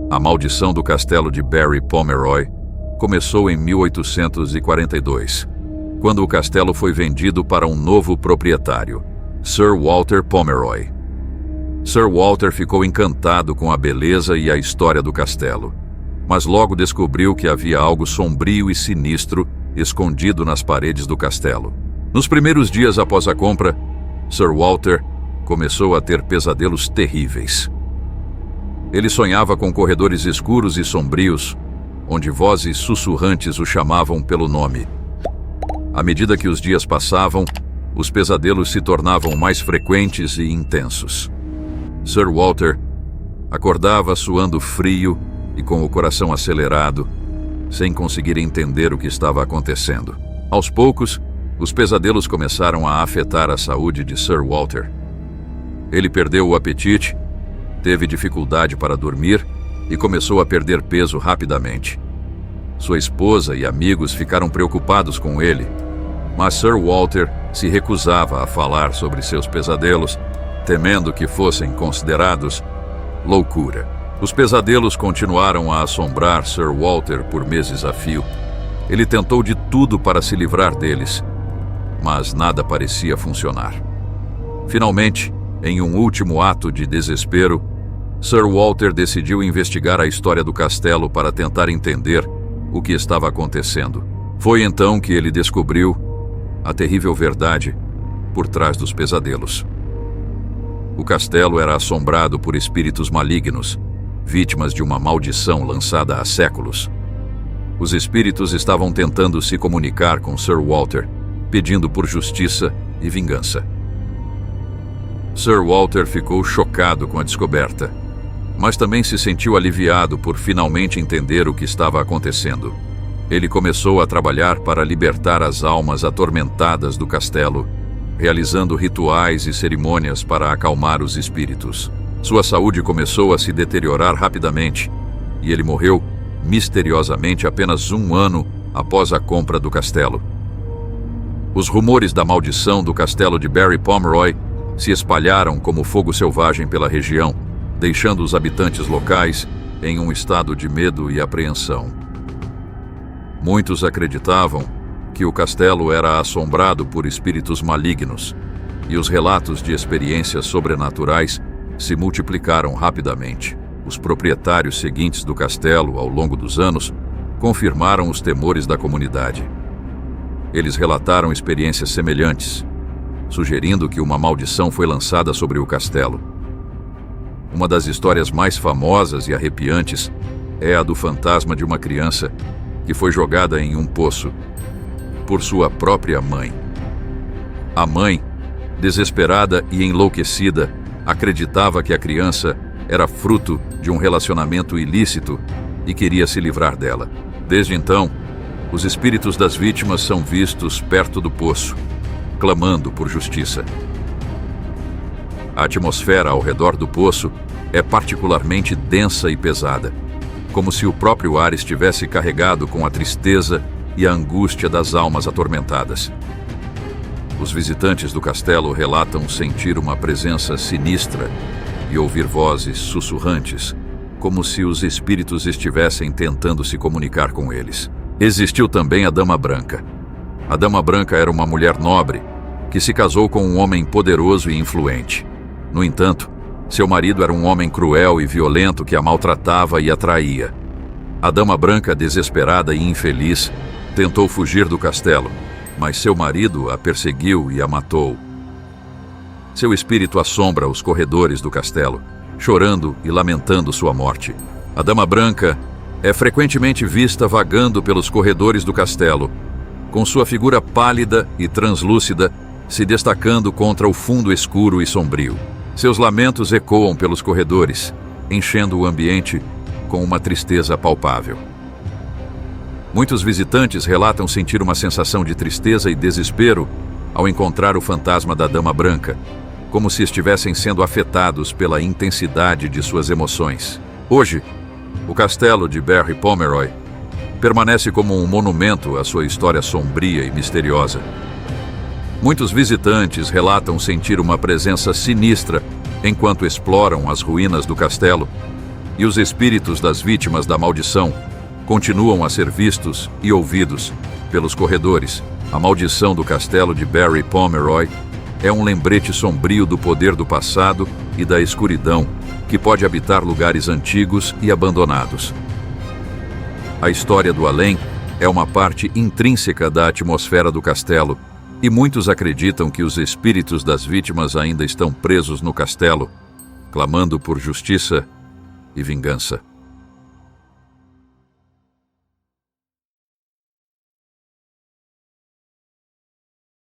A maldição do castelo de Barry Pomeroy começou em 1842, quando o castelo foi vendido para um novo proprietário, Sir Walter Pomeroy. Sir Walter ficou encantado com a beleza e a história do castelo, mas logo descobriu que havia algo sombrio e sinistro escondido nas paredes do castelo. Nos primeiros dias após a compra, Sir Walter começou a ter pesadelos terríveis. Ele sonhava com corredores escuros e sombrios, onde vozes sussurrantes o chamavam pelo nome. À medida que os dias passavam, os pesadelos se tornavam mais frequentes e intensos. Sir Walter acordava suando frio e com o coração acelerado, sem conseguir entender o que estava acontecendo. Aos poucos, os pesadelos começaram a afetar a saúde de Sir Walter. Ele perdeu o apetite, teve dificuldade para dormir e começou a perder peso rapidamente. Sua esposa e amigos ficaram preocupados com ele, mas Sir Walter se recusava a falar sobre seus pesadelos, temendo que fossem considerados loucura. Os pesadelos continuaram a assombrar Sir Walter por meses a fio. Ele tentou de tudo para se livrar deles, mas nada parecia funcionar. Finalmente, em um último ato de desespero, Sir Walter decidiu investigar a história do castelo para tentar entender o que estava acontecendo. Foi então que ele descobriu a terrível verdade por trás dos pesadelos. O castelo era assombrado por espíritos malignos, vítimas de uma maldição lançada há séculos. Os espíritos estavam tentando se comunicar com Sir Walter, pedindo por justiça e vingança. Sir Walter ficou chocado com a descoberta, mas também se sentiu aliviado por finalmente entender o que estava acontecendo. Ele começou a trabalhar para libertar as almas atormentadas do castelo, realizando rituais e cerimônias para acalmar os espíritos. Sua saúde começou a se deteriorar rapidamente e ele morreu misteriosamente apenas 1 ano após a compra do castelo. Os rumores da maldição do castelo de Barry Pomeroy se espalharam como fogo selvagem pela região, deixando os habitantes locais em um estado de medo e apreensão. Muitos acreditavam que o castelo era assombrado por espíritos malignos, e os relatos de experiências sobrenaturais se multiplicaram rapidamente. Os proprietários seguintes do castelo, ao longo dos anos, confirmaram os temores da comunidade. Eles relataram experiências semelhantes, sugerindo que uma maldição foi lançada sobre o castelo. Uma das histórias mais famosas e arrepiantes é a do fantasma de uma criança que foi jogada em um poço por sua própria mãe. A mãe, desesperada e enlouquecida, acreditava que a criança era fruto de um relacionamento ilícito e queria se livrar dela. Desde então, os espíritos das vítimas são vistos perto do poço, clamando por justiça. A atmosfera ao redor do poço é particularmente densa e pesada, como se o próprio ar estivesse carregado com a tristeza e a angústia das almas atormentadas. Os visitantes do castelo relatam sentir uma presença sinistra e ouvir vozes sussurrantes, como se os espíritos estivessem tentando se comunicar com eles. Existiu também a Dama Branca. A Dama Branca era uma mulher nobre que se casou com um homem poderoso e influente. No entanto, seu marido era um homem cruel e violento que a maltratava e a traía. A Dama Branca, desesperada e infeliz, tentou fugir do castelo, mas seu marido a perseguiu e a matou. Seu espírito assombra os corredores do castelo, chorando e lamentando sua morte. A Dama Branca é frequentemente vista vagando pelos corredores do castelo, com sua figura pálida e translúcida se destacando contra o fundo escuro e sombrio. Seus lamentos ecoam pelos corredores, enchendo o ambiente com uma tristeza palpável. Muitos visitantes relatam sentir uma sensação de tristeza e desespero ao encontrar o fantasma da Dama Branca, como se estivessem sendo afetados pela intensidade de suas emoções. Hoje, o castelo de Barry Pomeroy permanece como um monumento à sua história sombria e misteriosa. Muitos visitantes relatam sentir uma presença sinistra enquanto exploram as ruínas do castelo, E os espíritos das vítimas da maldição continuam a ser vistos e ouvidos pelos corredores. A maldição do castelo de Barry Pomeroy é um lembrete sombrio do poder do passado e da escuridão que pode habitar lugares antigos e abandonados. A história do além é uma parte intrínseca da atmosfera do castelo, e muitos acreditam que os espíritos das vítimas ainda estão presos no castelo, clamando por justiça e vingança.